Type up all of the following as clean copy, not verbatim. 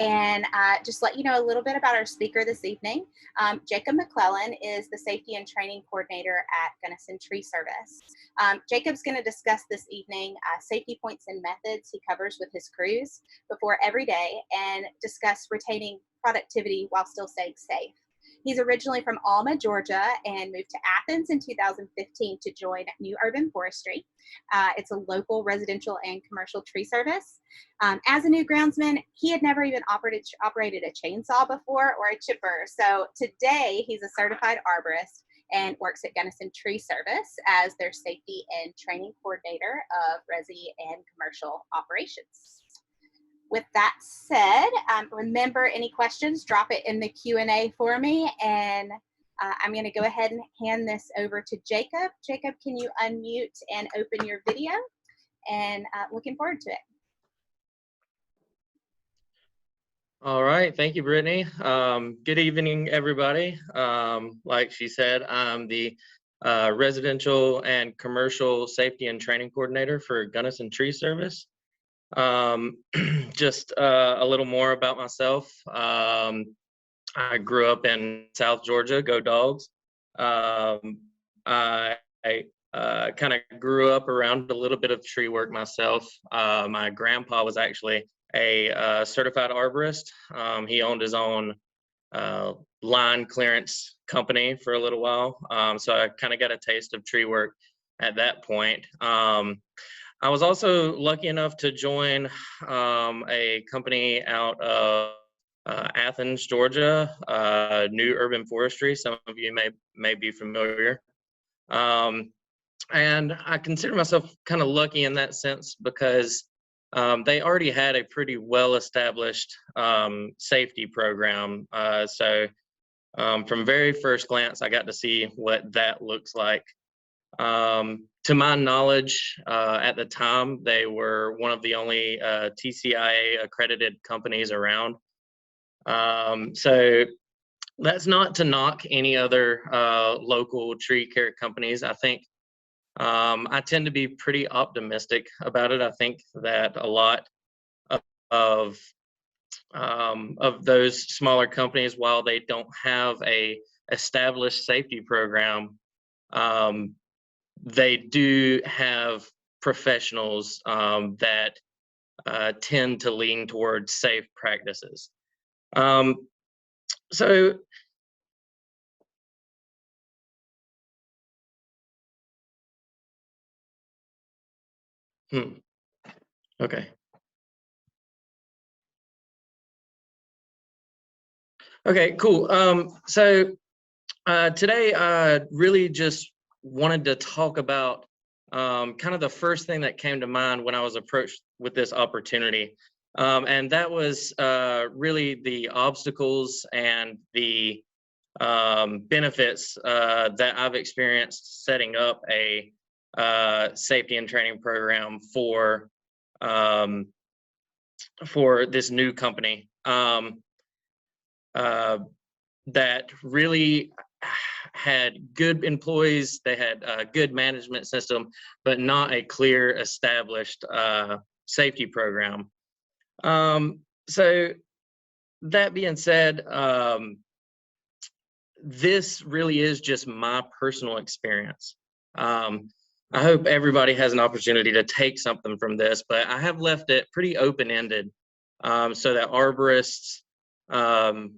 And just let you know a little bit about our speaker this evening. Jacob McClellan is the Safety and Training Coordinator at Gunnison Tree Service. Jacob's going to discuss this evening safety points and methods he covers with his crews before every day and discuss retaining productivity while still staying safe. He's originally from Alma, Georgia, and moved to Athens in 2015 to join new Urban Forestry. It's a local residential and commercial tree service. As a new groundsman, he had never even operated a chainsaw before or a chipper. So today he's a certified arborist and works at Gunnison Tree Service as their safety and training coordinator of resi and commercial operations. With that said, remember any questions, drop it in the Q&A for me, and I'm going to go ahead and hand this over to Jacob. Jacob, can you unmute and open your video? And looking forward to it. All right, thank you, Brittany. Good evening, everybody. Like she said, I'm the residential and commercial safety and training coordinator for Gunnison Tree Service. Just a little more about myself. I grew up in South Georgia, go Dogs. I kind of grew up around a little bit of tree work myself. My grandpa was actually a certified arborist. He owned his own line clearance company for a little while. So I kind of got a taste of tree work at that point. I was also lucky enough to join a company out of Athens, Georgia, new Urban Forestry. Some of you may be familiar. And I consider myself kind of lucky in that sense because they already had a pretty well-established safety program. So from very first glance, I got to see what that looks like. To my knowledge, at the time, they were one of the only TCIA accredited companies around. So that's not to knock any other local tree care companies. I think I tend to be pretty optimistic about it. I think that a lot of those smaller companies, while they don't have a established safety program, they do have professionals that tend to lean towards safe practices. So okay. Okay, cool. So today I really just wanted to talk about kind of the first thing that came to mind when I was approached with this opportunity. And that was really the obstacles and the benefits that I've experienced setting up a safety and training program for this new company that really had good employees. They had a good management system, but not a clear established safety program. So that being said, this really is just my personal experience. I hope everybody has an opportunity to take something from this, but I have left it pretty open-ended so that arborists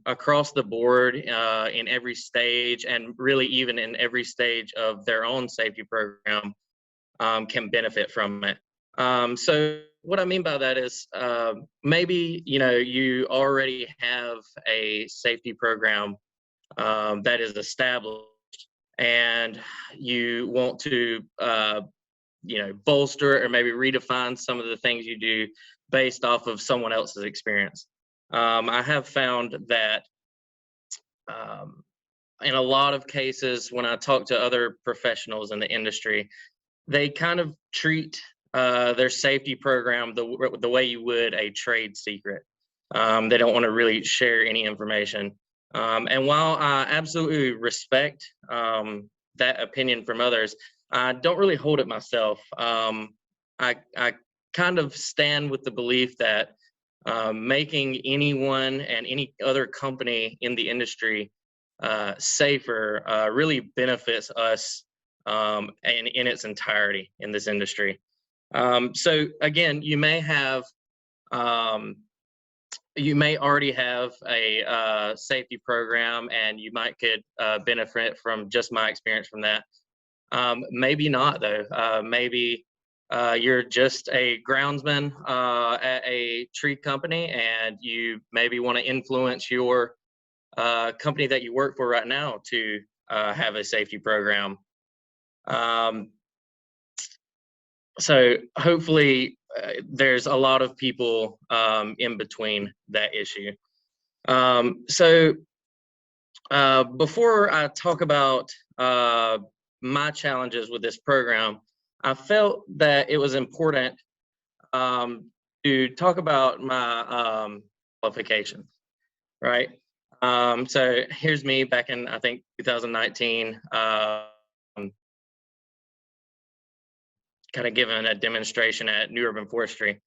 across the board in every stage, and really even in every stage of their own safety program, can benefit from it. So what I mean by that is maybe you already have a safety program that is established, and you want to bolster or maybe redefine some of the things you do based off of someone else's experience. I have found that in a lot of cases, when I talk to other professionals in the industry, they kind of treat their safety program the way you would a trade secret. They don't want to really share any information. And while I absolutely respect that opinion from others, I don't really hold it myself. I kind of stand with the belief that making anyone and any other company in the industry safer really benefits us in its entirety in this industry. So again, you may already have a safety program, and you could benefit from just my experience from that. Maybe not, though. Maybe you're just a groundsman at a tree company, and you maybe want to influence your company that you work for right now to have a safety program. So hopefully there's a lot of people in between that issue. So before I talk about my challenges with this program, I felt that it was important to talk about my qualifications, right? So here's me back in, I think, 2019, kind of giving a demonstration at New Urban Forestry.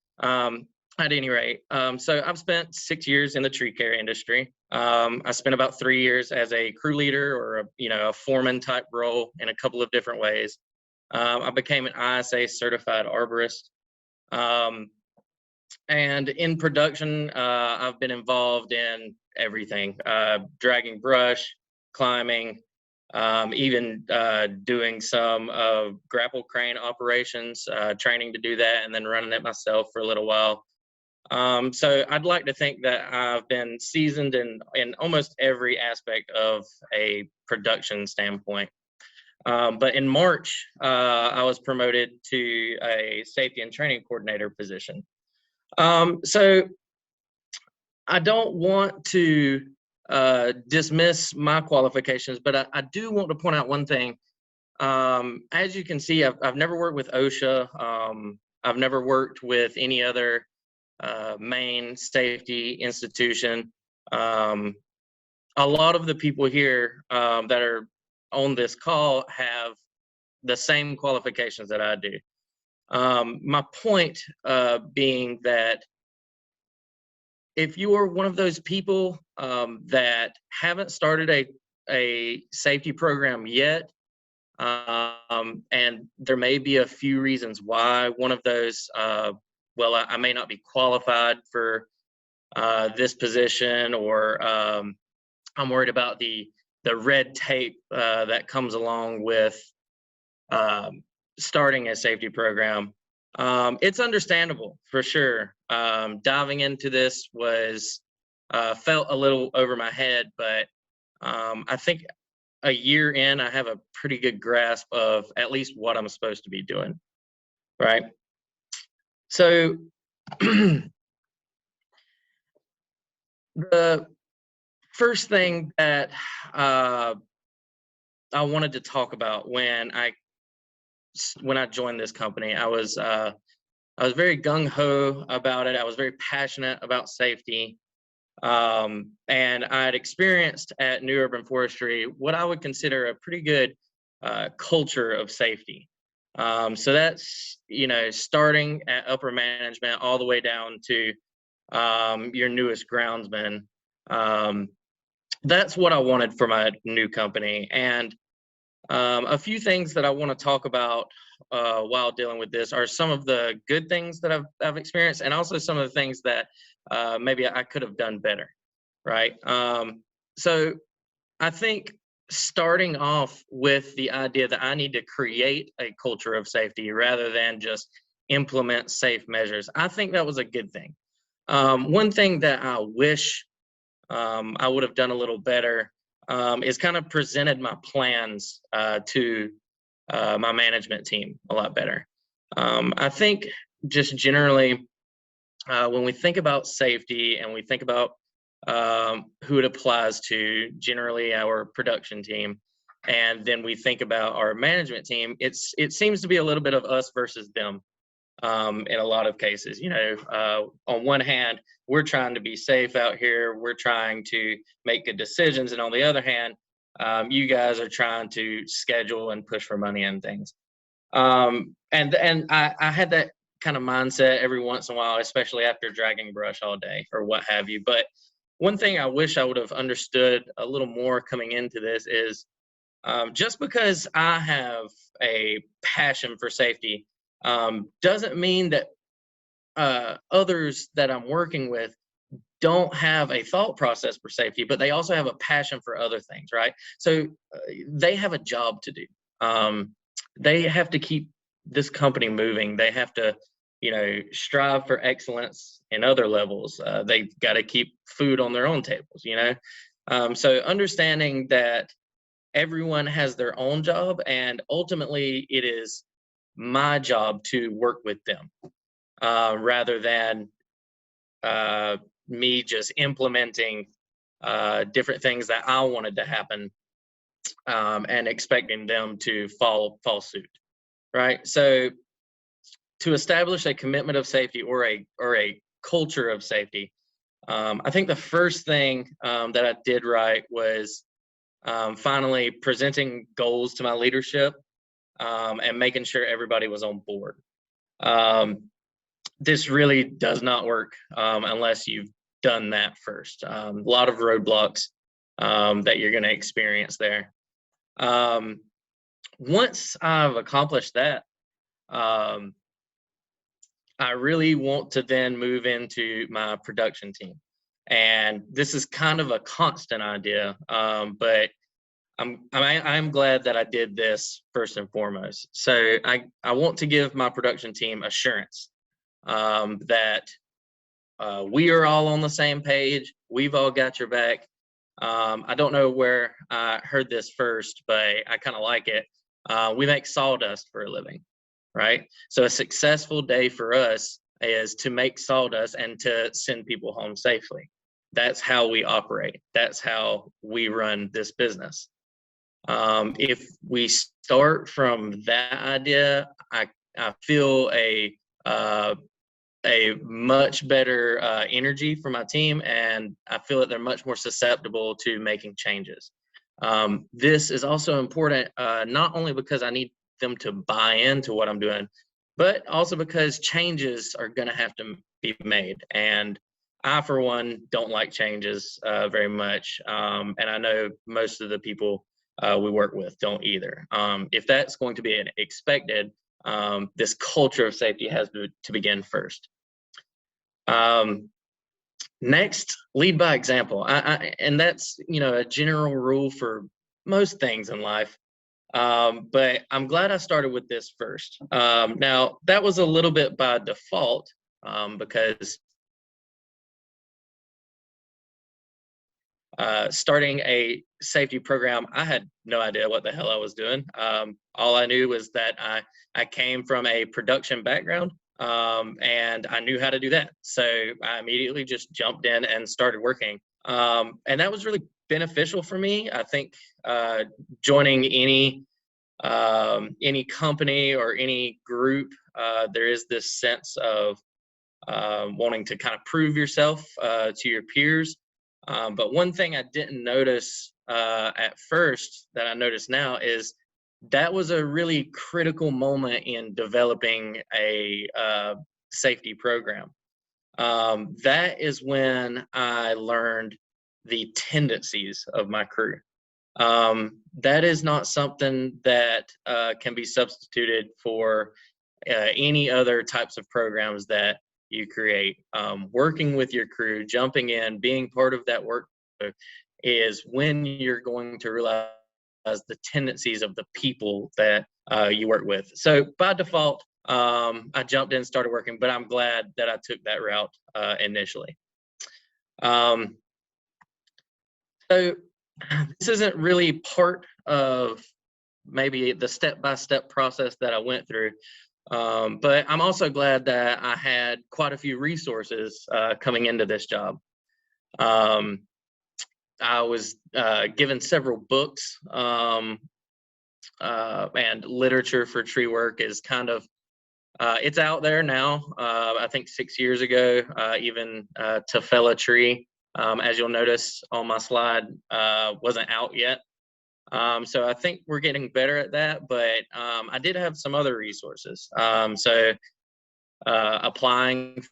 At any rate, so I've spent 6 years in the tree care industry. I spent about 3 years as a crew leader, or a foreman type role in a couple of different ways. I became an ISA certified arborist. And in production, I've been involved in everything, dragging brush, climbing, even doing some grapple crane operations, training to do that, and then running it myself for a little while. So I'd like to think that I've been seasoned in almost every aspect of a production standpoint. But in March, I was promoted to a safety and training coordinator position. So I don't want to dismiss my qualifications, but I do want to point out one thing. As you can see, I've never worked with OSHA. I've never worked with any other main safety institution. A lot of the people here that are on this call have the same qualifications that I do. My point being that if you are one of those people that haven't started a safety program yet, and there may be a few reasons why, one of those, well, I may not be qualified for this position, or I'm worried about the red tape that comes along with starting a safety program. It's understandable, for sure. Diving into this was felt a little over my head, but I think a year in, I have a pretty good grasp of at least what I'm supposed to be doing, right? So the first thing that I wanted to talk about when I joined this company, I was very gung-ho about it. I was very passionate about safety. And I had experienced at New Urban Forestry what I would consider a pretty good culture of safety. So that's, starting at upper management all the way down to your newest groundsman. That's what I wanted for my new company. And a few things that I want to talk about while dealing with this are some of the good things that I've experienced, and also some of the things that maybe I could have done better, right? So I think starting off with the idea that I need to create a culture of safety rather than just implement safe measures, I think that was a good thing. One thing that I wish I would have done a little better is kind of presented my plans to my management team a lot better. I think just generally, when we think about safety and we think about who it applies to, generally our production team, and then we think about our management team, it seems to be a little bit of us versus them. In a lot of cases, on one hand, we're trying to be safe out here. We're trying to make good decisions. And on the other hand, you guys are trying to schedule and push for money and things. And I had that kind of mindset every once in a while, especially after dragging brush all day or what have you. But one thing I wish I would have understood a little more coming into this is just because I have a passion for safety doesn't mean that others that I'm working with don't have a thought process for safety, but they also have a passion for other things, right? So they have a job to do. They have to keep this company moving. They have to, strive for excellence in other levels. They've got to keep food on their own tables, so understanding that everyone has their own job, and ultimately it is my job to work with them rather than me just implementing different things that I wanted to happen and expecting them to fall suit, right? So to establish a commitment of safety or a culture of safety, I think the first thing that I did right was finally presenting goals to my leadership and making sure everybody was on board. This really does not work unless you've done that first. A lot of roadblocks that you're going to experience there. Once I've accomplished that, I really want to then move into my production team. And this is kind of a constant idea, but I'm glad that I did this first and foremost. So I want to give my production team assurance that we are all on the same page. We've all got your back. I don't know where I heard this first, but I kind of like it. We make sawdust for a living, right? So a successful day for us is to make sawdust and to send people home safely. That's how we operate. That's how we run this business. If we start from that idea, I feel a much better energy for my team, and I feel that they're much more susceptible to making changes. This is also important, not only because I need them to buy into what I'm doing, but also because changes are going to have to be made. And I, for one, don't like changes very much. And I know most of the people we work with don't either. If that's going to be expected, this culture of safety has to begin first. Next, lead by example. And that's, a general rule for most things in life. But I'm glad I started with this first. Now, that was a little bit by default because starting a safety program, I had no idea what the hell I was doing. All I knew was that I came from a production background. And I knew how to do that. So I immediately just jumped in and started working. And that was really beneficial for me. I think joining any company or any group, there is this sense of wanting to kind of prove yourself to your peers. But one thing I didn't notice at first that I notice now is that was a really critical moment in developing a safety program. That is when I learned the tendencies of my crew. That is not something that can be substituted for any other types of programs that you create. Working with your crew, jumping in, being part of that work is when you're going to realize the tendencies of the people that you work with. So by default, I jumped in and started working, but I'm glad that I took that route initially. So this isn't really part of maybe the step-by-step process that I went through, but I'm also glad that I had quite a few resources coming into this job. I was given several books, and literature for tree work is kind of, it's out there now. I think 6 years ago, even To Fell a Tree, as you'll notice on my slide, wasn't out yet. So I think we're getting better at that, but I did have some other resources. So applying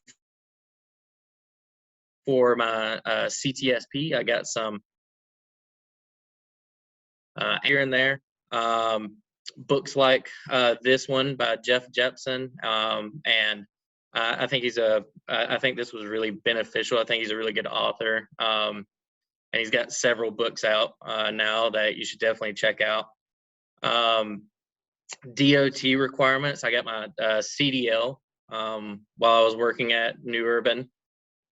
for my CTSP. I got some here and there. Books like this one by Jeff Jepson, and I think I think this was really beneficial. I think he's a really good author, and he's got several books out now that you should definitely check out. DOT requirements. I got my CDL while I was working at New Urban,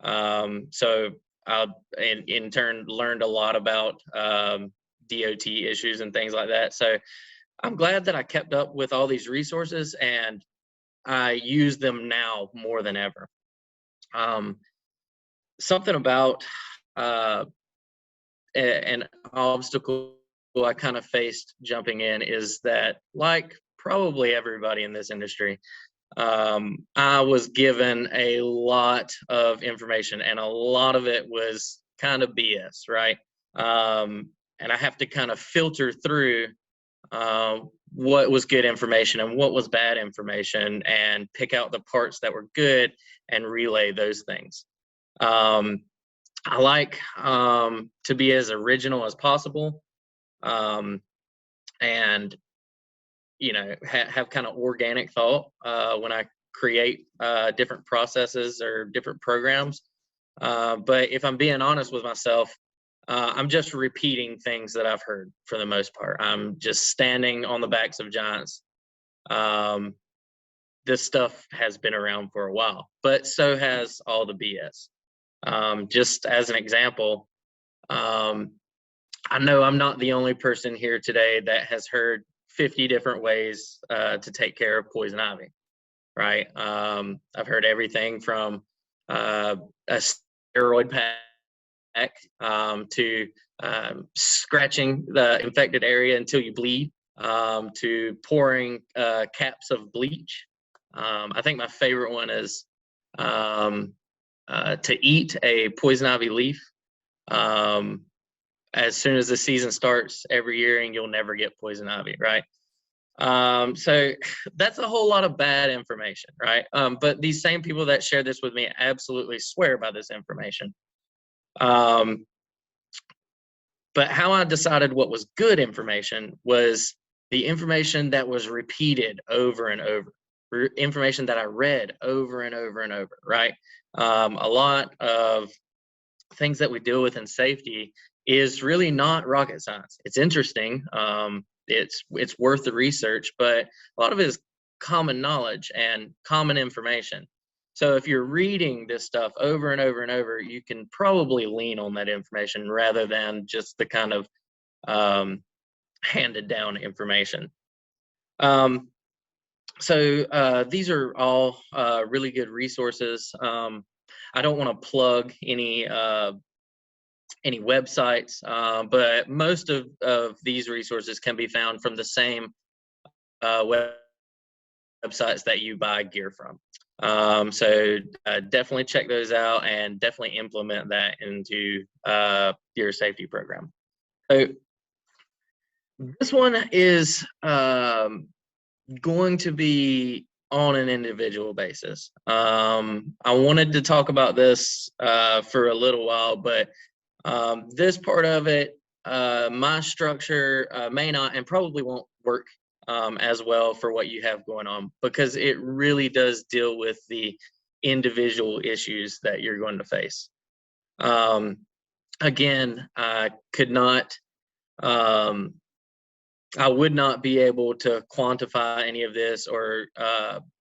so I in turn learned a lot about DOT issues and things like that. So I'm glad that I kept up with all these resources, and I use them now more than ever. Something about an obstacle I kind of faced jumping in is that, like probably everybody in this industry, I was given a lot of information, and a lot of it was kind of BS, right? And I have to kind of filter through what was good information and what was bad information, and pick out the parts that were good and relay those things. I like to be as original as possible, and have kind of organic thought when I create different processes or different programs. But if I'm being honest with myself, I'm just repeating things that I've heard for the most part. I'm just standing on the backs of giants. This stuff has been around for a while, but so has all the BS. Just as an example, I know I'm not the only person here today that has heard 50 different ways to take care of poison ivy, right? I've heard everything from a steroid pack to scratching the infected area until you bleed, to pouring caps of bleach. I think my favorite one is to eat a poison ivy leaf as soon as the season starts every year, and you'll never get poison ivy, right? So that's a whole lot of bad information, right? But these same people that share this with me absolutely swear by this information. But how I decided what was good information was the information that was repeated over and over, information that I read over and over and over, right? A lot of things that we deal with in safety is really not rocket science. It's interesting. It's worth the research, but a lot of it is common knowledge and common information. So if you're reading this stuff over and over and over, you can probably lean on that information rather than just the kind of handed down information. So these are all really good resources. I don't want to plug any websites, but most of these resources can be found from the same websites that you buy gear from. So definitely check those out and definitely implement that into your safety program. So this one is going to be on an individual basis. I wanted to talk about this for a little while, but this part of it, my structure may not and probably won't work as well for what you have going on, because it really does deal with the individual issues that you're going to face. Again, I would not be able to quantify any of this or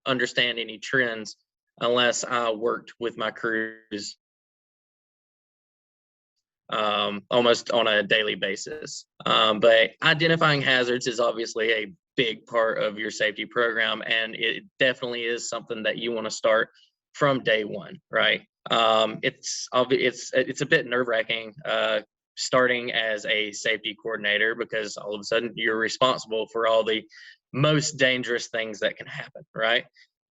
understand any trends unless I worked with my crews almost on a daily basis. But identifying hazards is obviously a big part of your safety program, and it definitely is something that you want to start from day one, right? It's a bit nerve-wracking starting as a safety coordinator, because all of a sudden you're responsible for all the most dangerous things that can happen, right?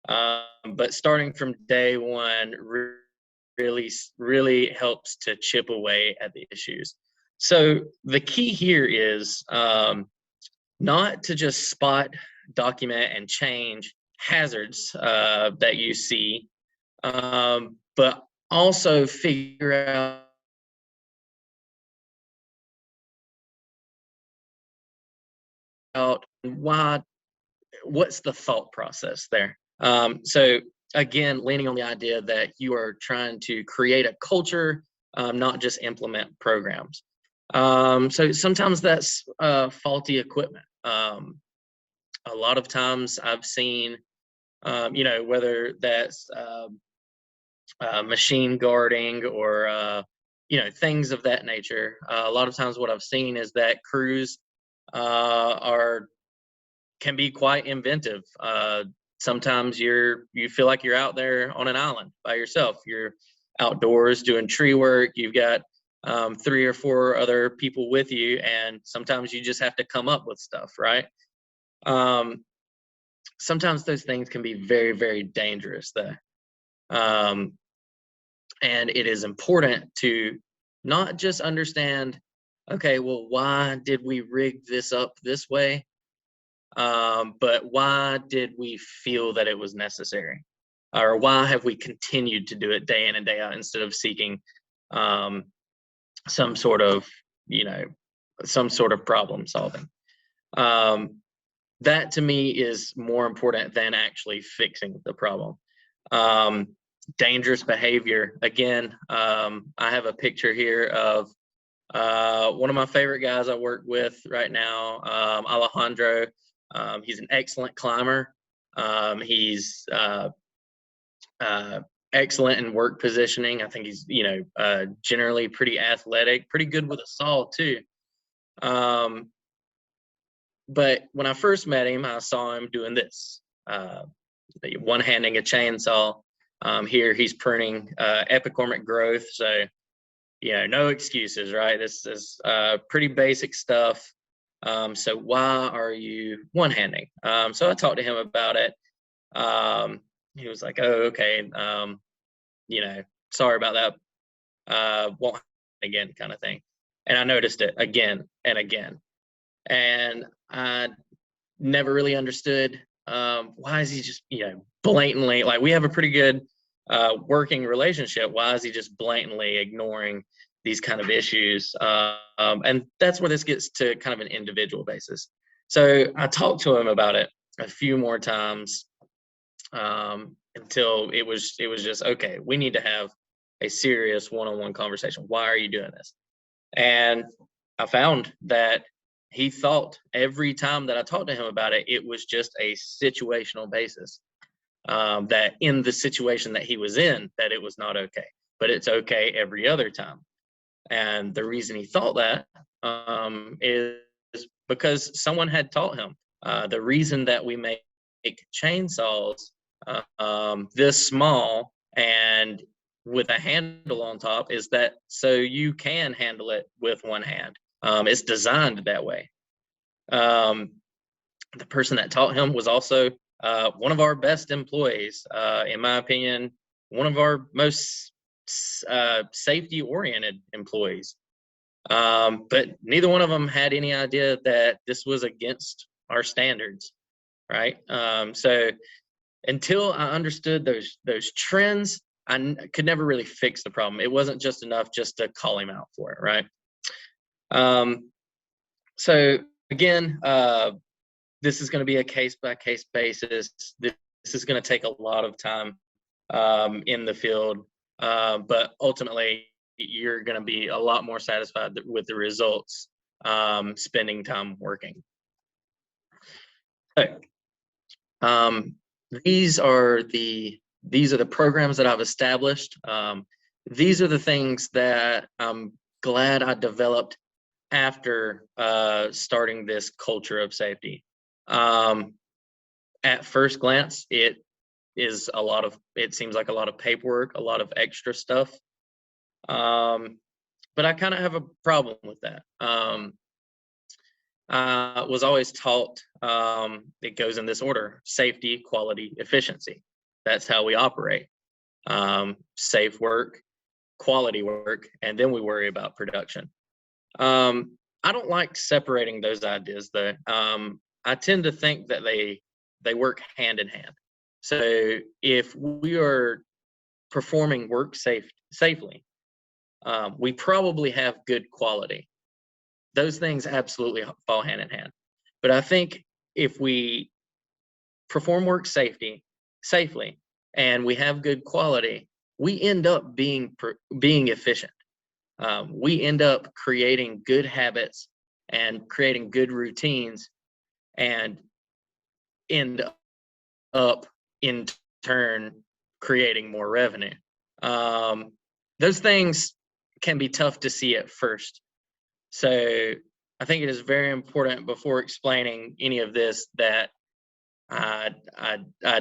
But starting from day one really helps to chip away at the issues. So the key here is not to just spot, document, and change hazards that you see, but also figure out what's the thought process there. So again, leaning on the idea that you are trying to create a culture, not just implement programs. So sometimes that's faulty equipment. A lot of times I've seen, whether that's machine guarding or things of that nature. A lot of times what I've seen is that crews can be quite inventive. Sometimes you feel like you're out there on an island by yourself. You're outdoors doing tree work. You've got 3 or 4 other people with you, and sometimes you just have to come up with stuff, right? Sometimes those things can be very, very dangerous, though. And it is important to not just understand, okay, well, why did we rig this up this way? But why did we feel that it was necessary? Or why have we continued to do it day in and day out instead of seeking some sort of problem solving? That to me is more important than actually fixing the problem. Dangerous behavior. Again, I have a picture here of one of my favorite guys I work with right now, Alejandro. He's an excellent climber. He's excellent in work positioning. I think he's, generally pretty athletic, pretty good with a saw too. But when I first met him, I saw him doing this, one-handing a chainsaw. Here he's pruning epicormic growth. So, no excuses, right? This is pretty basic stuff. So why are you one-handing? So I talked to him about it. He was like, oh, okay. Sorry about that. Won't again, kind of thing. And I noticed it again and again. And I never really understood why is he just, blatantly, like, we have a pretty good working relationship. Why is he just blatantly ignoring these kind of issues? And that's where this gets to kind of an individual basis. So I talked to him about it a few more times until it was just, okay, we need to have a serious one-on-one conversation. Why are you doing this? And I found that he thought every time that I talked to him about it, it was just a situational basis. That in the situation that he was in, that it was not okay, but it's okay every other time. And the reason he thought that is because someone had taught him. The reason that we make chainsaws this small and with a handle on top is that so you can handle it with one hand. It's designed that way. The person that taught him was also one of our best employees, in my opinion, one of our most safety-oriented employees. But neither one of them had any idea that this was against our standards, right? So until I understood those trends, I could never really fix the problem. It wasn't just enough just to call him out for it, right? So again, this is going to be a case-by-case basis. This is going to take a lot of time in the field, but ultimately, you're going to be a lot more satisfied with the results spending time working. So, these are the programs that I've established. These are the things that I'm glad I developed after starting this culture of safety. At first glance, it seems like a lot of paperwork, a lot of extra stuff. But I kind of have a problem with that. I was always taught it goes in this order: safety, quality, efficiency. That's how we operate. Safe work, quality work, and then we worry about production. I don't like separating those ideas, though. I tend to think that they work hand in hand. So if we are performing work safely, we probably have good quality. Those things absolutely fall hand in hand. But I think if we perform work safely, and we have good quality, we end up being efficient. We end up creating good habits and creating good routines, and end up in turn creating more revenue. Those things can be tough to see at first. So I think it is very important, before explaining any of this, that I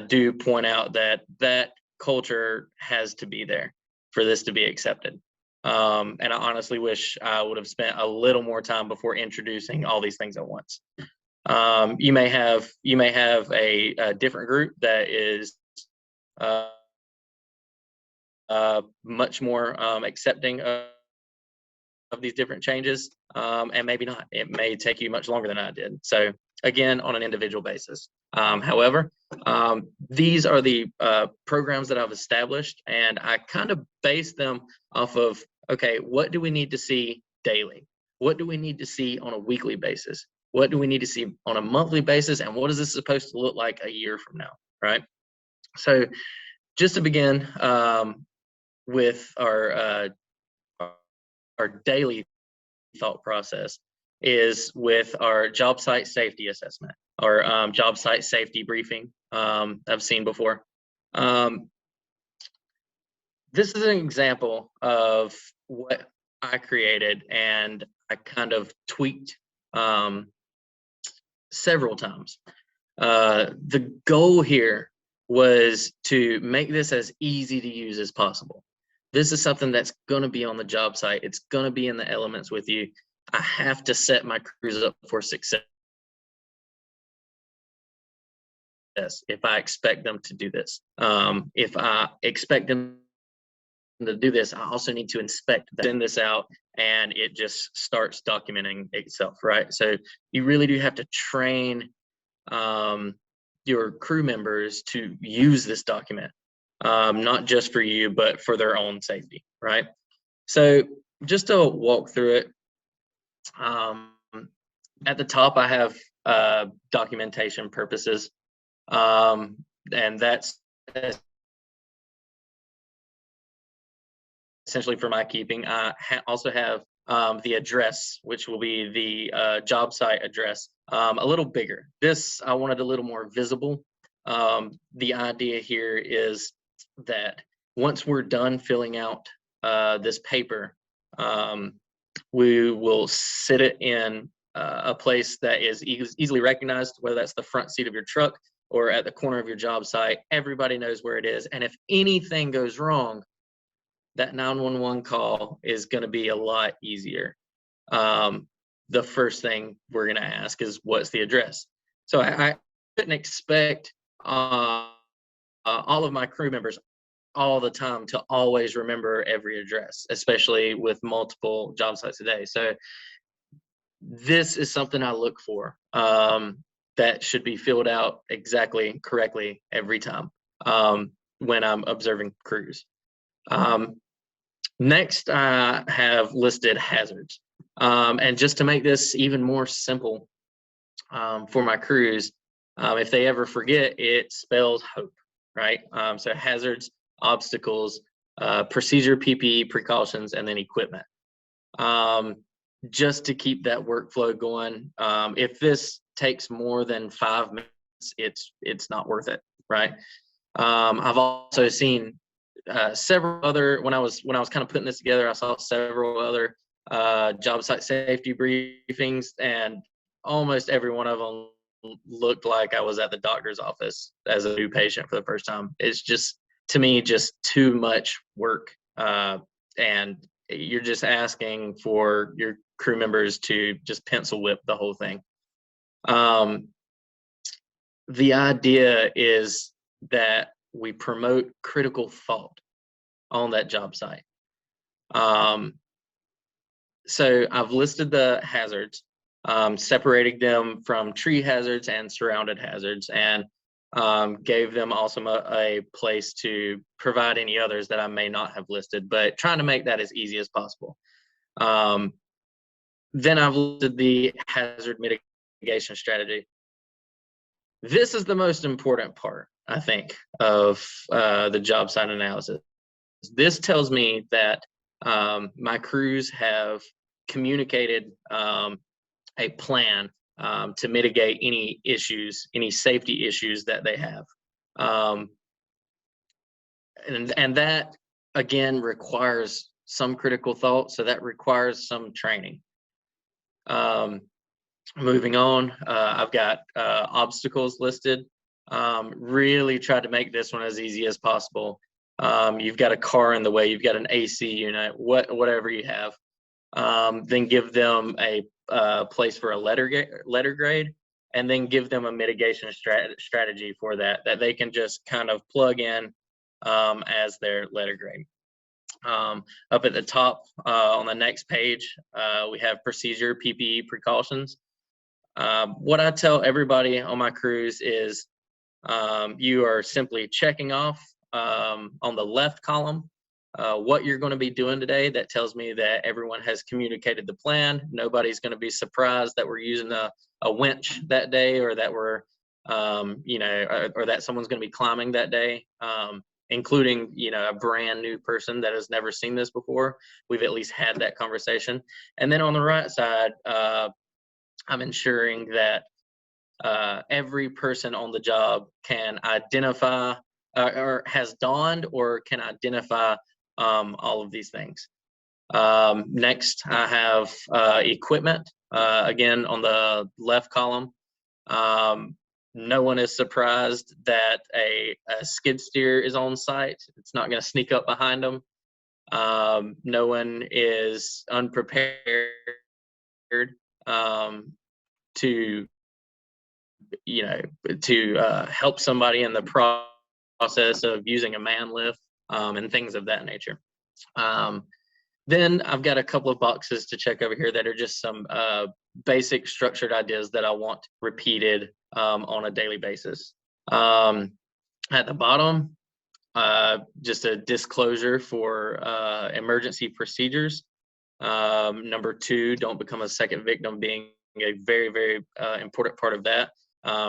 do point out that culture has to be there for this to be accepted. And I honestly wish I would have spent a little more time before introducing all these things at once. You may have a different group that is much more accepting of these different changes, and maybe not. It may take you much longer than I did. So again, on an individual basis. However, these are the programs that I've established, and I kind of base them off of, okay, what do we need to see daily? What do we need to see on a weekly basis? What do we need to see on a monthly basis? And what is this supposed to look like a year from now, right? So just to begin with our daily thought process is with our job site safety assessment, or job site safety briefing I've seen before. This is an example of what I created, and I kind of tweaked several times. The goal here was to make this as easy to use as possible. This is something that's going to be on the job site. It's going to be in the elements with you. I have to set my crews up for success if I expect them to do this. If I expect them to do this, I also need to inspect that, send this out, and it just starts documenting itself, right? So you really do have to train your crew members to use this document, not just for you, but for their own safety, right? So just to walk through it, at the top I have documentation purposes, and that's essentially for my keeping. I also have the address, which will be the job site address, a little bigger. This I wanted a little more visible. The idea here is that once we're done filling out this paper, we will sit it in a place that is easily recognized, whether that's the front seat of your truck or at the corner of your job site. Everybody knows where it is, and if anything goes wrong, that 911 call is going to be a lot easier. The first thing we're going to ask is, what's the address? So I couldn't expect all of my crew members all the time to always remember every address, especially with multiple job sites a day. So this is something I look for, that should be filled out exactly correctly every time when I'm observing crews. Next, I have listed hazards. And just to make this even more simple for my crews, if they ever forget, it spells HOPE, right? So hazards, obstacles, procedure, PPE, precautions, and then equipment. Just to keep that workflow going. If this takes more than 5 minutes, it's not worth it, right? I've also seen several other, when I was kind of putting this together, I saw several other job site safety briefings, and almost every one of them looked like I was at the doctor's office as a new patient for the first time. It's just, to me, just too much work, and you're just asking for your crew members to just pencil whip the whole thing. The idea is that we promote critical thought on that job site. So I've listed the hazards, separating them from tree hazards and surrounded hazards. And Gave them also a place to provide any others that I may not have listed, but trying to make that as easy as possible. Then I've listed the hazard mitigation strategy. This is the most important part, I think, of the job site analysis. This tells me that my crews have communicated a plan to mitigate any issues, any safety issues that they have. And that, again, requires some critical thought, so that requires some training. Moving on, I've got obstacles listed. Really tried to make this one as easy as possible. You've got a car in the way, you've got an AC unit, whatever you have. Then give them a place for a letter grade, and then give them a mitigation strategy for that they can just kind of plug in as their letter grade. Up at the top on the next page, we have procedure, PPE, precautions. What I tell everybody on my crews is you are simply checking off on the left column what you're going to be doing today. That tells me that everyone has communicated the plan. Nobody's going to be surprised that we're using a winch that day, or that we're or that someone's going to be climbing that day, including a brand new person that has never seen this before. We've at least had that conversation. And then on the right side, I'm ensuring that every person on the job can identify or has donned or can identify all of these things. Next, I have equipment, again, on the left column. No one is surprised that a skid steer is on site. It's not going to sneak up behind them. No one is unprepared to help somebody in the process of using a man lift and things of that nature. Then I've got a couple of boxes to check over here that are just some basic structured ideas that I want repeated on a daily basis. At the bottom, just a disclosure for emergency procedures. Number 2, don't become a second victim, being a very, very important part of that.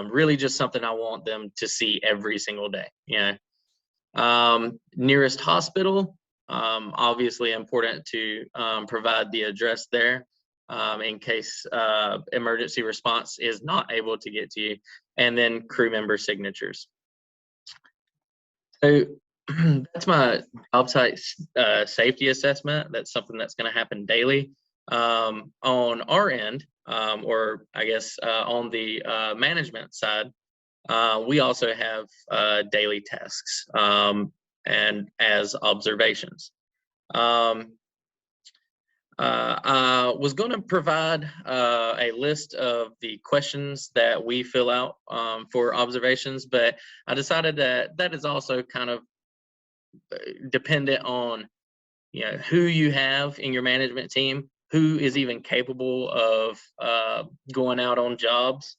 Really just something I want them to see every single day. Nearest hospital, obviously important to provide the address there in case emergency response is not able to get to you, and then crew member signatures. So that's my job site safety assessment. That's something that's going to happen daily. On our end, or I guess on the management side, we also have daily tasks and as observations. I was going to provide a list of the questions that we fill out for observations, but I decided that that is also kind of dependent on who you have in your management team, who is even capable of going out on jobs,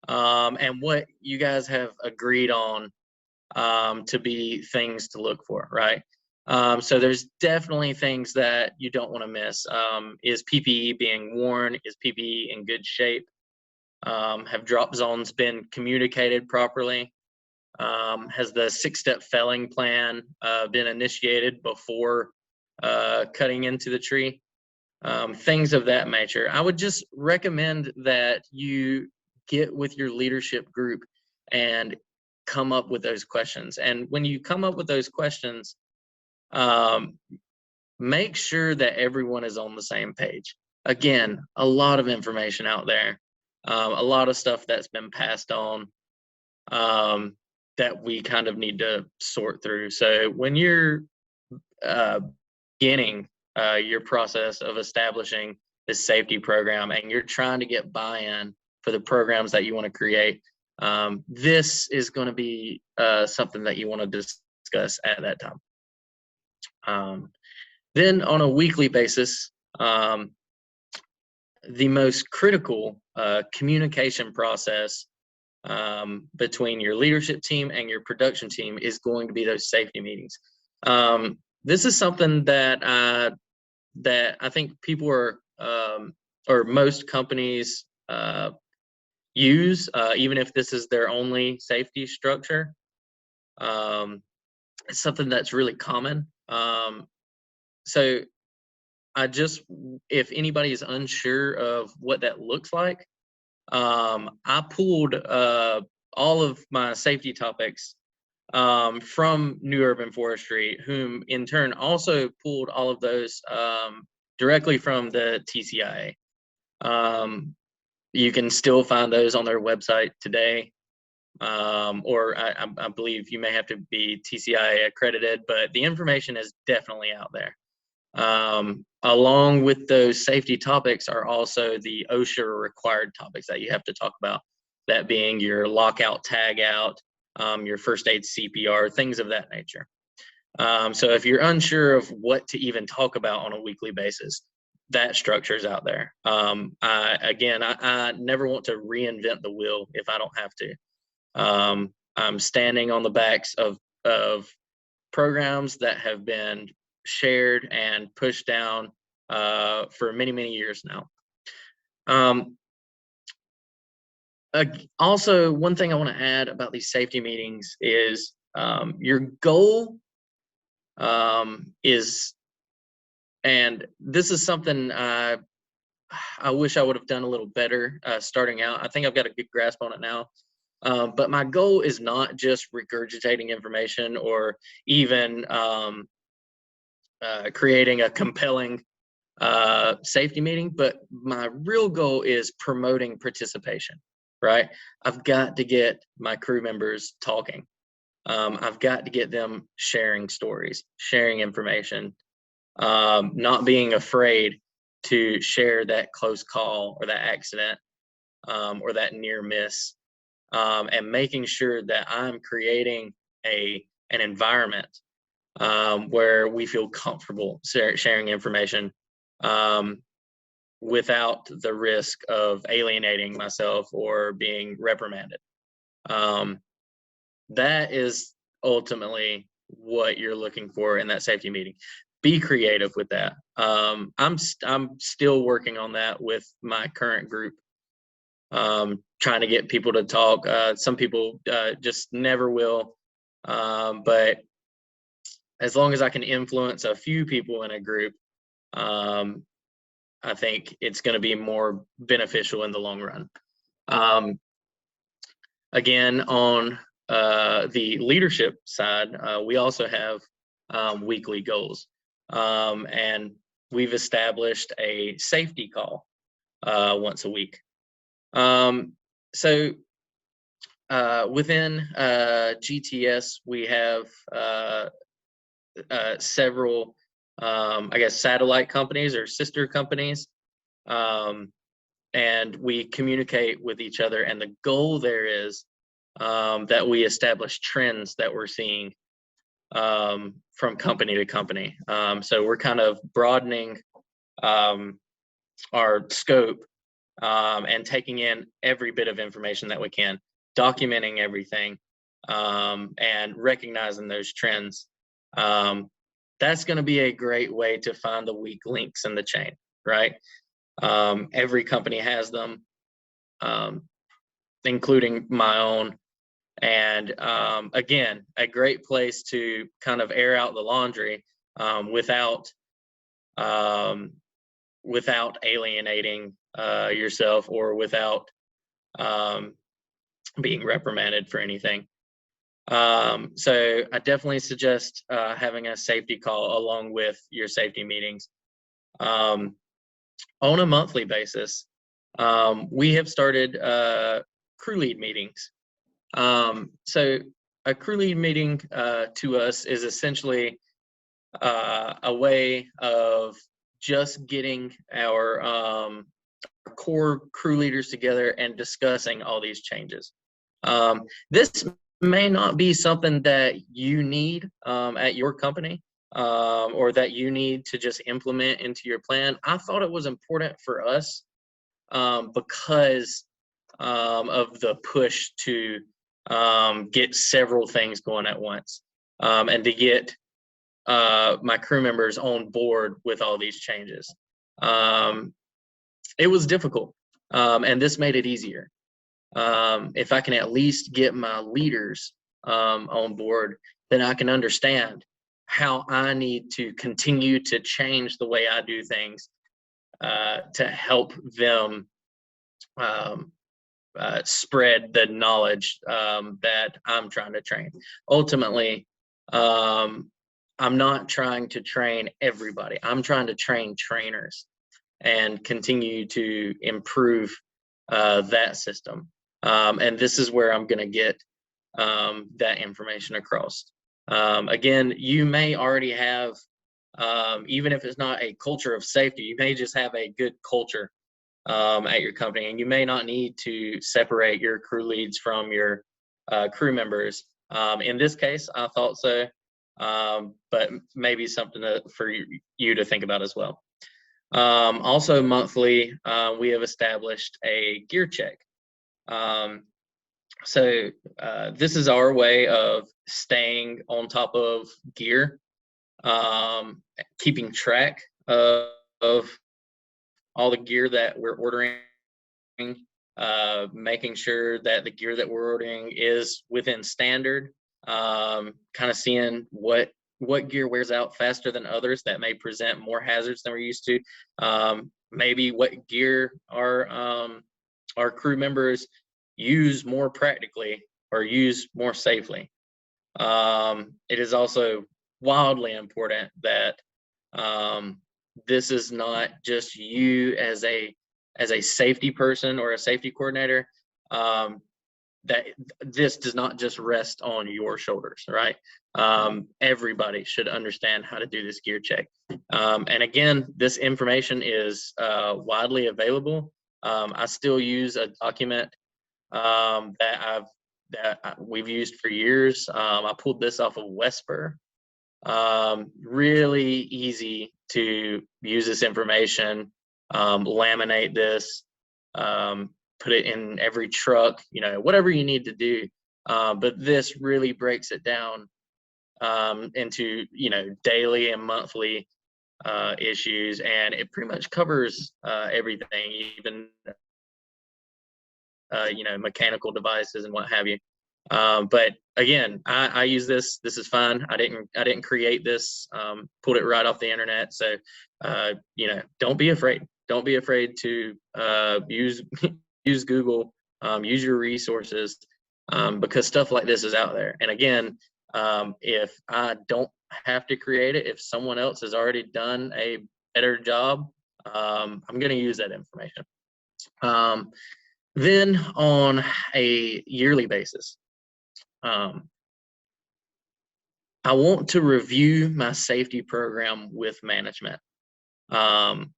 and what you guys have agreed on to be things to look for, right? So there's definitely things that you don't want to miss. Is PPE being worn? Is PPE in good shape? Have drop zones been communicated properly? Has the 6-step felling plan been initiated before cutting into the tree? Things of that nature. I would just recommend that you get with your leadership group and come up with those questions. And when you come up with those questions, make sure that everyone is on the same page. Again, a lot of information out there, a lot of stuff that's been passed on that we kind of need to sort through. So when you're beginning your process of establishing this safety program and you're trying to get buy-in for the programs that you want to create, this is going to be something that you want to discuss at that time. Then on a weekly basis, the most critical communication process between your leadership team and your production team is going to be those safety meetings. This is something that I think people are, or most companies use, even if this is their only safety structure. It's something that's really common. So if anybody is unsure of what that looks like, I pulled all of my safety topics from New Urban Forestry, whom in turn also pulled all of those directly from the TCIA. You can still find those on their website today, or I believe you may have to be TCIA accredited, but the information is definitely out there. Along with those safety topics are also the OSHA required topics that you have to talk about, that being your lockout, tag out, your first aid, CPR, things of that nature. So if you're unsure of what to even talk about on a weekly basis, that structure is out there. I never want to reinvent the wheel if I don't have to. I'm standing on the backs of programs that have been shared and pushed down for many, many years now. Also, one thing I want to add about these safety meetings is your goal is, and this is something I wish I would have done a little better starting out. I think I've got a good grasp on it now. But my goal is not just regurgitating information or even creating a compelling safety meeting, but my real goal is promoting participation, right? I've got to get my crew members talking. I've got to get them sharing stories, sharing information, not being afraid to share that close call or that accident or that near miss, and making sure that I'm creating an environment where we feel comfortable sharing information without the risk of alienating myself or being reprimanded. That is ultimately what you're looking for in that safety meeting. Be creative with that. I'm still working on that with my current group, trying to get people to talk. Some people just never will, but as long as I can influence a few people in a group, I think it's going to be more beneficial in the long run. Again, on the leadership side, we also have weekly goals, and we've established a safety call once a week. So within GTS, we have several, I guess, satellite companies or sister companies, and we communicate with each other. And the goal there is that we establish trends that we're seeing from company to company. So we're kind of broadening our scope and taking in every bit of information that we can, documenting everything, and recognizing those trends. That's going to be a great way to find the weak links in the chain, right? Every company has them, including my own. And again, a great place to kind of air out the laundry without alienating yourself or without being reprimanded for anything. So I definitely suggest having a safety call along with your safety meetings. On a monthly basis, we have started crew lead meetings. So a crew lead meeting to us is essentially a way of just getting our core crew leaders together and discussing all these changes. This may not be something that you need at your company or that you need to just implement into your plan. I thought it was important for us because of the push to get several things going at once, and to get my crew members on board with all these changes. It was difficult, and this made it easier. If I can at least get my leaders on board, then I can understand how I need to continue to change the way I do things to help them spread the knowledge that I'm trying to train. Ultimately, I'm not trying to train everybody. I'm trying to train trainers and continue to improve that system. And this is where I'm going to get that information across. Again, you may already have, even if it's not a culture of safety, you may just have a good culture at your company, and you may not need to separate your crew leads from your crew members. In this case, I thought so, but maybe something for you to think about as well. Also monthly, we have established a gear check. So this is our way of staying on top of gear, keeping track of all the gear that we're ordering, making sure that the gear that we're ordering is within standard, kind of seeing what gear wears out faster than others that may present more hazards than we're used to, maybe what gear our crew members use more practically or use more safely. It is also wildly important that this is not just you as a safety person or a safety coordinator, that this does not just rest on your shoulders, right? Everybody should understand how to do this gear check. And again, this information is widely available. I still use a document that we've used for years. I pulled this off of Wesper. Really easy to use this information, laminate this, put it in every truck, whatever you need to do. But this really breaks it down into, daily and monthly issues, and it pretty much covers everything, even mechanical devices and what have you. But again, I use this. This is fine. I didn't create this. Pulled it right off the internet. So don't be afraid. Don't be afraid to use Google. Use your resources, because stuff like this is out there. And again, if I don't have to create it, if someone else has already done a better job, I'm going to use that information. Then on a yearly basis, I want to review my safety program with management. And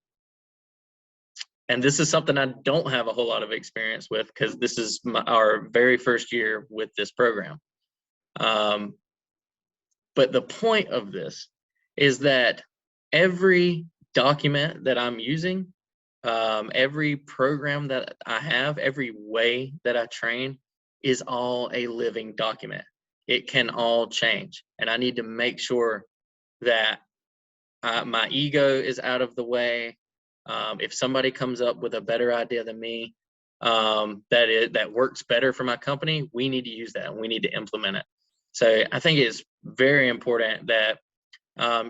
this is something I don't have a whole lot of experience with, because this is our very first year with this program. But the point of this is that every document that I'm using, every program that I have, every way that I train is all a living document. It can all change. And I need to make sure that my ego is out of the way. If somebody comes up with a better idea than me, that works better for my company, we need to use that and we need to implement it. So I think it's very important that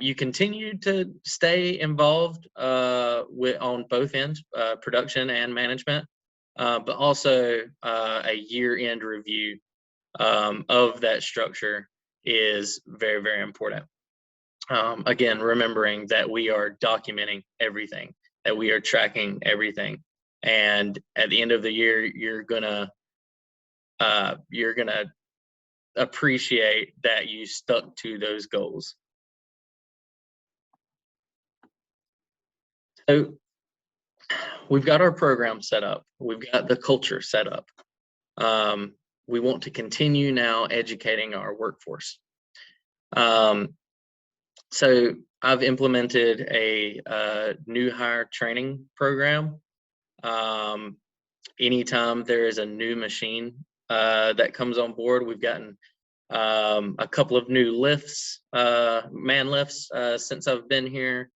you continue to stay involved on both ends, production and management, but also a year-end review of that structure is very, very important. Again, remembering that we are documenting everything, that we are tracking everything, and at the end of the year, you're gonna appreciate that you stuck to those goals. So we've got our program set up. We've got the culture set up. We want to continue now educating our workforce. So I've implemented a new hire training program. anytime there is a new machine that comes on board. We've gotten a couple of new lifts, man lifts, since I've been here.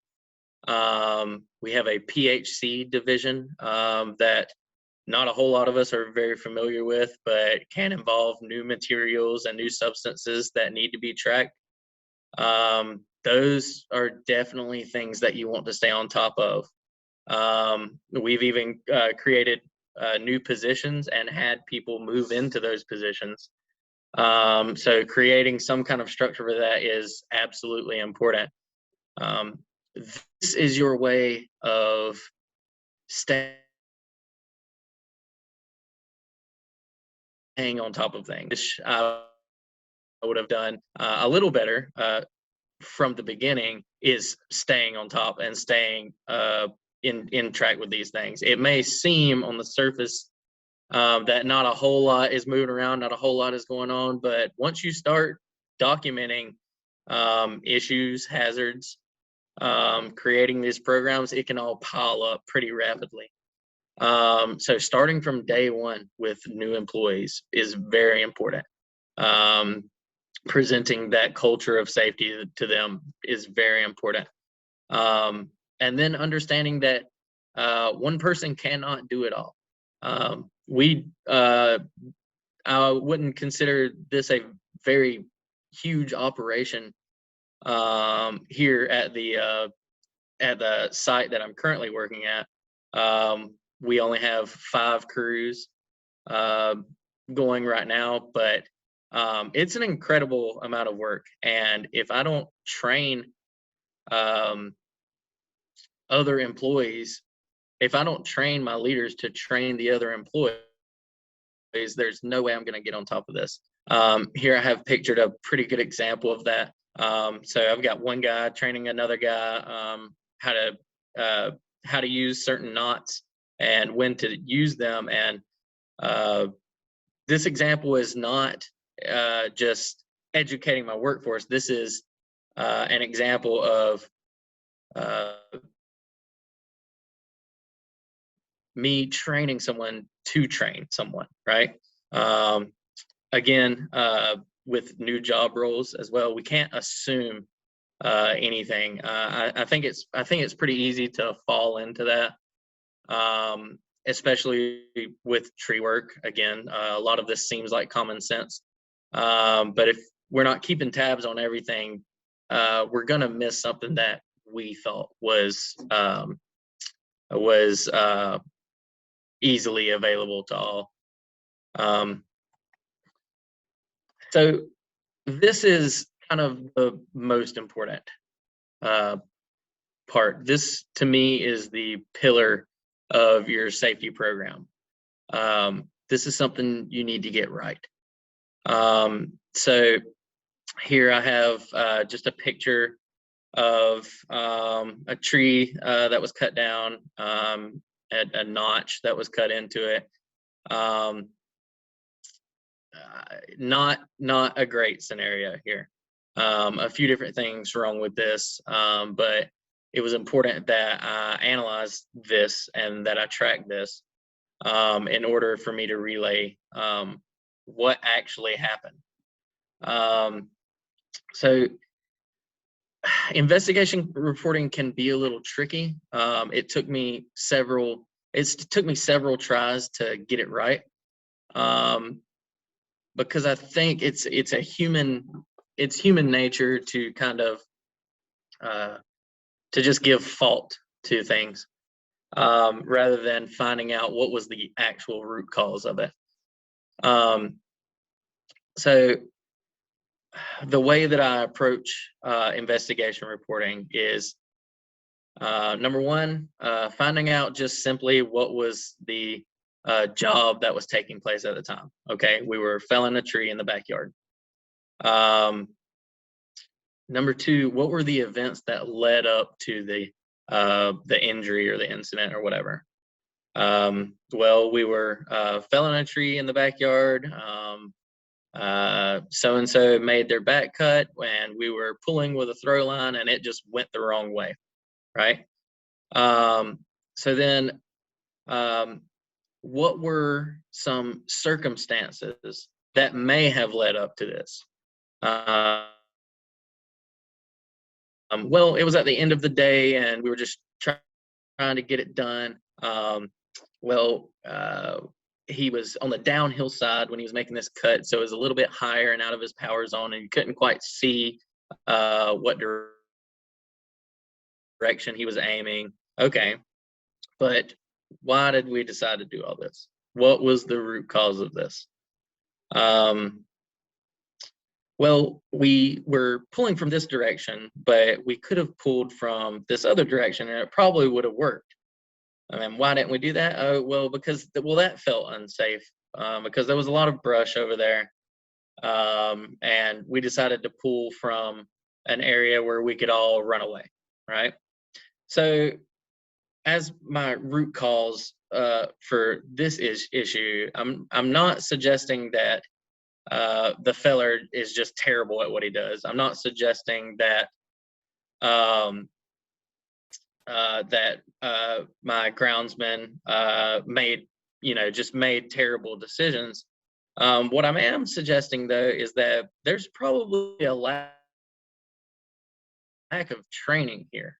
We have a PHC division that not a whole lot of us are very familiar with, but can involve new materials and new substances that need to be tracked. Those are definitely things that you want to stay on top of. We've even created new positions and had people move into those positions. So creating some kind of structure for that is absolutely important. This is your way of staying on top of things, which I would have done a little better from the beginning, is staying on top and staying in track with these things. It may seem on the surface that not a whole lot is moving around, not a whole lot is going on, but once you start documenting issues, hazards, creating these programs, it can all pile up pretty rapidly. So starting from day one with new employees is very important. Presenting that culture of safety to them is very important. And then understanding that one person cannot do it all. I wouldn't consider this a very huge operation here at the site that I'm currently working at. We only have 5 crews going right now, but it's an incredible amount of work. And if I don't train other employees, if I don't train my leaders to train the other employees, there's no way I'm going to get on top of this. Here I have pictured a pretty good example of that. So I've got one guy training another guy how to use certain knots and when to use them. And this example is not just educating my workforce. This is an example of me training someone to train someone, right? Again, with new job roles as well, we can't assume anything. I think it's pretty easy to fall into that, especially with tree work. Again, a lot of this seems like common sense, but if we're not keeping tabs on everything, we're gonna miss something that we thought was easily available to all. So this is kind of the most important part. This, to me, is the pillar of your safety program. This is something you need to get right. So here I have just a picture of a tree that was cut down, a notch that was cut into it. Not a great scenario here. A few different things wrong with this, but it was important that I analyze this and that I track this in order for me to relay what actually happened. So investigation reporting can be a little tricky. It took me several tries to get it right. Because I think it's human nature to kind of to just give fault to things rather than finding out what was the actual root cause of it. So the way that I approach investigation reporting is number one, finding out just simply what was the job that was taking place at the time. Okay, we were felling a tree in the backyard. Number two, what were the events that led up to the injury or the incident or whatever? Well, we were felling a tree in the backyard. So-and-so made their back cut and we were pulling with a throw line and it just went the wrong way, right? So then what were some circumstances that may have led up to this? Well, it was at the end of the day, and we were just trying to get it done. He was on the downhill side when he was making this cut, so it was a little bit higher and out of his power zone, and you couldn't quite see what direction he was aiming. Okay, but why did we decide to do all this? What was the root cause of this? Well, we were pulling from this direction, but we could have pulled from this other direction, and it probably would have worked. I mean, why didn't we do that? Oh, well, because that felt unsafe, because there was a lot of brush over there, and we decided to pull from an area where we could all run away, right? So, as my root cause for this issue, I'm not suggesting that the feller is just terrible at what he does. I'm not suggesting that my groundsman made terrible decisions. What I am suggesting, though, is that there's probably a lack of training here,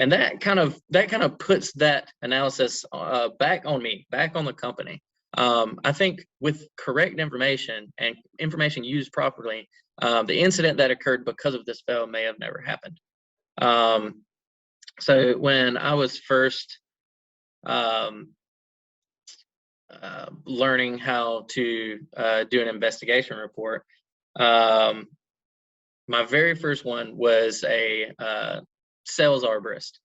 and that kind of puts that analysis back on me, back on the company. I think with correct information and information used properly, the incident that occurred because of this fail may have never happened. So when I was first learning how to do an investigation report, my very first one was a sales arborist.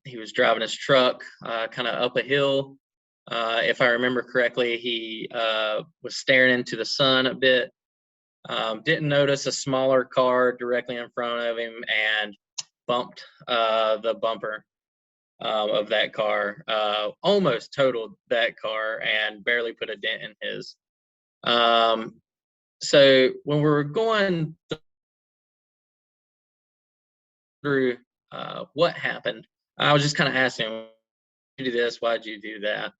He was driving his truck kind of up a hill. If I remember correctly, he was staring into the sun a bit, didn't notice a smaller car directly in front of him, and bumped the bumper of that car, almost totaled that car, and barely put a dent in his. So when we were going through what happened, I was just kind of asking him, "Why'd you do this? Why'd you do that?"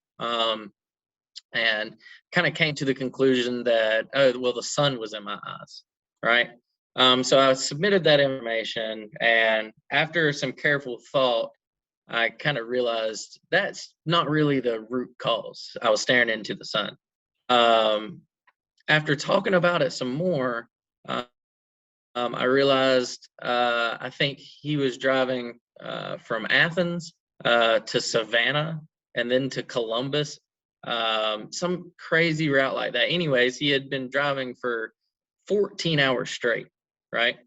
And kind of came to the conclusion that, oh, well, the sun was in my eyes, right? So I submitted that information, and after some careful thought, I kind of realized that's not really the root cause. I was staring into the sun. After talking about it some more, I realized I think he was driving from Athens to Savannah and then to Columbus, some crazy route like that. Anyways, he had been driving for 14 hours straight, right?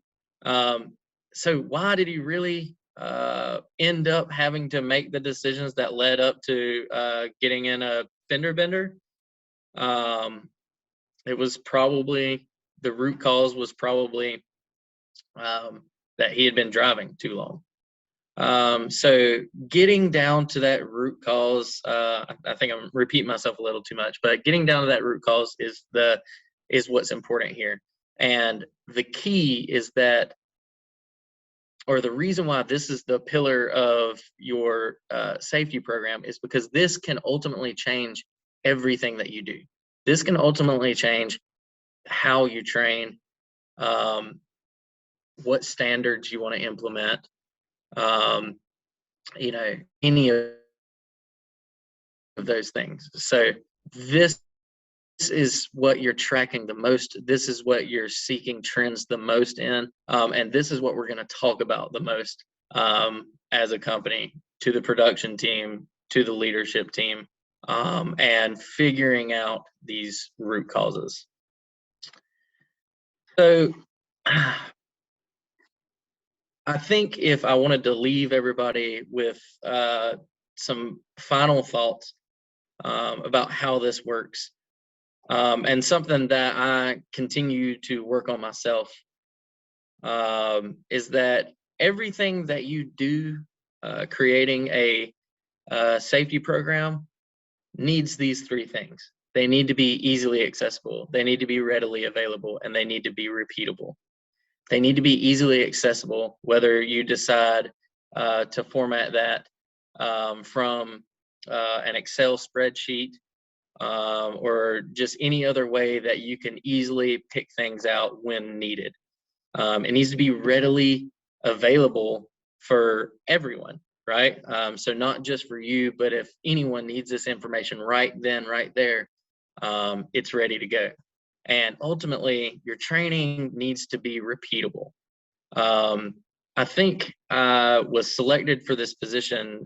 So why did he really end up having to make the decisions that led up to getting in a fender bender? It was probably, the root cause was probably that he had been driving too long. So getting down to that root cause, I think I'm repeating myself a little too much, but getting down to that root cause is what's important here. And the key is that, or the reason why this is the pillar of your safety program, is because this can ultimately change everything that you do. This can ultimately change how you train, what standards you want to implement, any of those things. So this is what you're tracking the most. This is what you're seeking trends the most in. And this is what we're going to talk about the most as a company, to the production team, to the leadership team, and figuring out these root causes. So I think if I wanted to leave everybody with some final thoughts about how this works, and something that I continue to work on myself, is that everything that you do creating a safety program needs these three things. They need to be easily accessible, they need to be readily available, and they need to be repeatable. They need to be easily accessible, whether you decide to format that from an Excel spreadsheet, or just any other way that you can easily pick things out when needed. It needs to be readily available for everyone, right? So not just for you, but if anyone needs this information right then, right there, it's ready to go. And ultimately, your training needs to be repeatable. I think I was selected for this position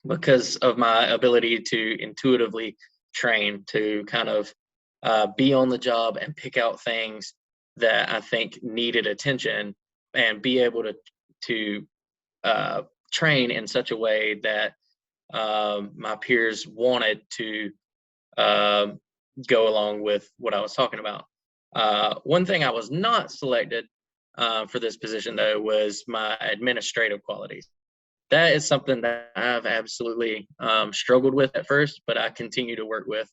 because of my ability to intuitively train, to kind of be on the job and pick out things that I think needed attention, and be able to train in such a way that my peers wanted to go along with what I was talking about. One thing I was not selected for this position, though, was my administrative qualities. That is something that I've absolutely struggled with at first, but I continue to work with.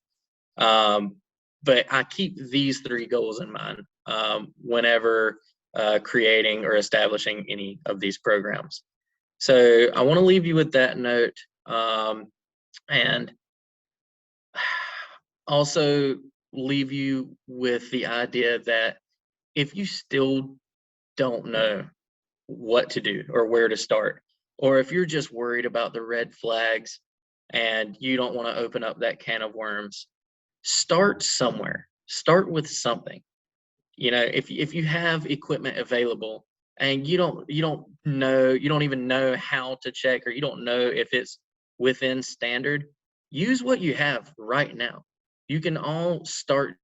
But I keep these three goals in mind whenever creating or establishing any of these programs. So I want to leave you with that note, and also leave you with the idea that if you still don't know what to do or where to start, or if you're just worried about the red flags and you don't want to open up that can of worms, start somewhere. Start with something. You know, if you have equipment available and you don't even know how to check, or you don't know if it's within standard, use what you have right now. You can all start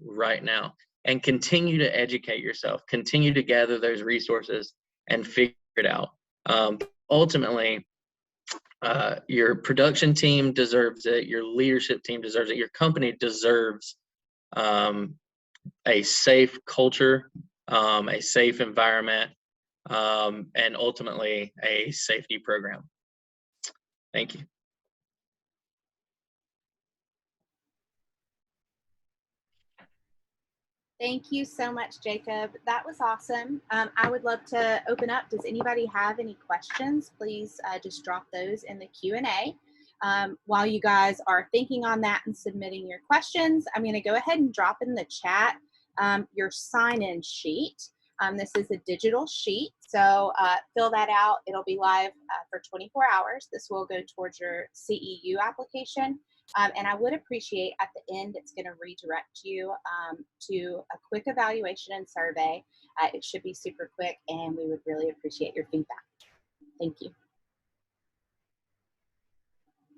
right now and continue to educate yourself, continue to gather those resources and figure it out. Ultimately, your production team deserves it, your leadership team deserves it, your company deserves a safe culture, a safe environment, and ultimately a safety program. Thank you. Thank you so much, Jacob. That was awesome. I would love to open up. Does anybody have any questions? Please just drop those in the Q&A. While you guys are thinking on that and submitting your questions, I'm going to go ahead and drop in the chat your sign-in sheet. This is a digital sheet, so fill that out. It'll be live for 24 hours. This will go towards your CEU application. And I would appreciate at the end, it's going to redirect you to a quick evaluation and survey. It should be super quick, and we would really appreciate your feedback. Thank you.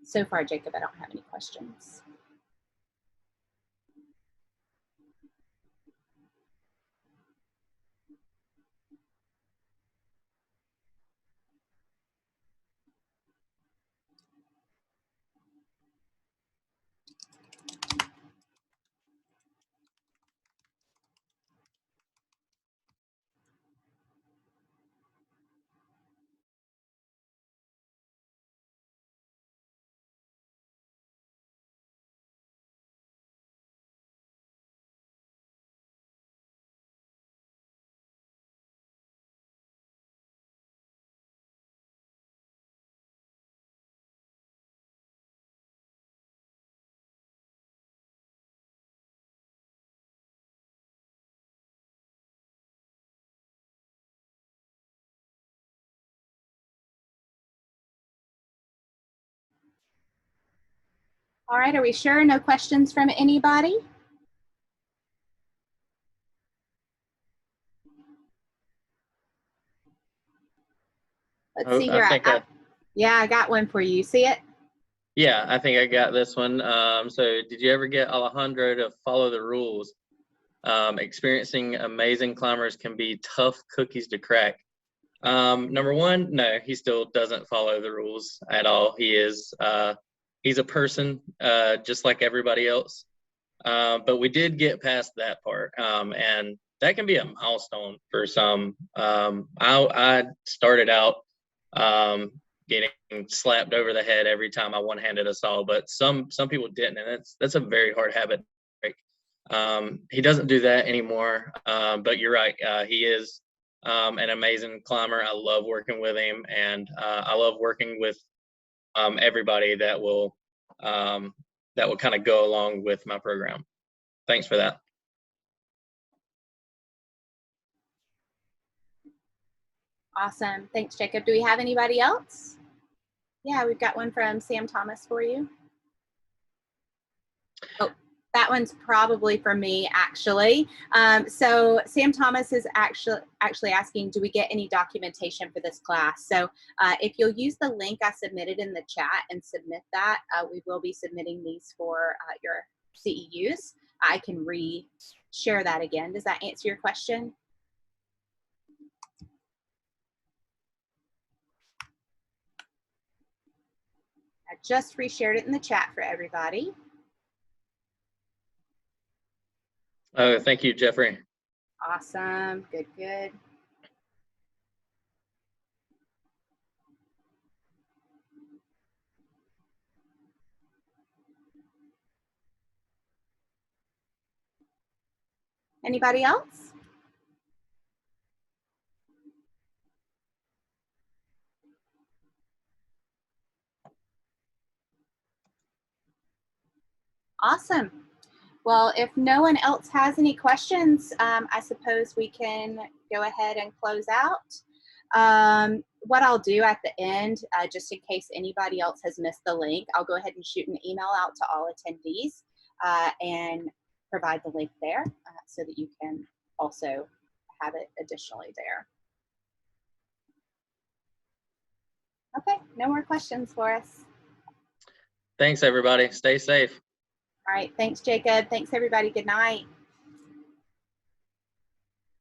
So far, Jacob, I don't have any questions. All right, are we sure? No questions from anybody? Let's see here. Yeah, I got one for you. You see it? Yeah, I think I got this one. So did you ever get Alejandro to follow the rules? Experiencing amazing climbers can be tough cookies to crack. Number one, no, he still doesn't follow the rules at all. He's a person just like everybody else. But we did get past that part, and that can be a milestone for some. I started out getting slapped over the head every time I one-handed a saw, but some people didn't, and that's a very hard habit to break. He doesn't do that anymore, but you're right. He is an amazing climber. I love working with him, and I love working with everybody that will kind of go along with my program. Thanks for that. Awesome. Thanks, Jacob. Do we have anybody else? Yeah, we've got one from Sam Thomas for you. Oh, that one's probably for me, actually. So Sam Thomas is actually asking, do we get any documentation for this class? So if you'll use the link I submitted in the chat and submit that, we will be submitting these for your CEUs. I can re-share that again. Does that answer your question? I just reshared it in the chat for everybody. Oh, thank you, Jeffrey. Awesome. Good, good. Anybody else? Awesome. Well, if no one else has any questions, I suppose we can go ahead and close out. What I'll do at the end, just in case anybody else has missed the link, I'll go ahead and shoot an email out to all attendees and provide the link there so that you can also have it additionally there. Okay, no more questions for us. Thanks, everybody. Stay safe. All right, thanks, Jacob. Thanks, everybody. Good night.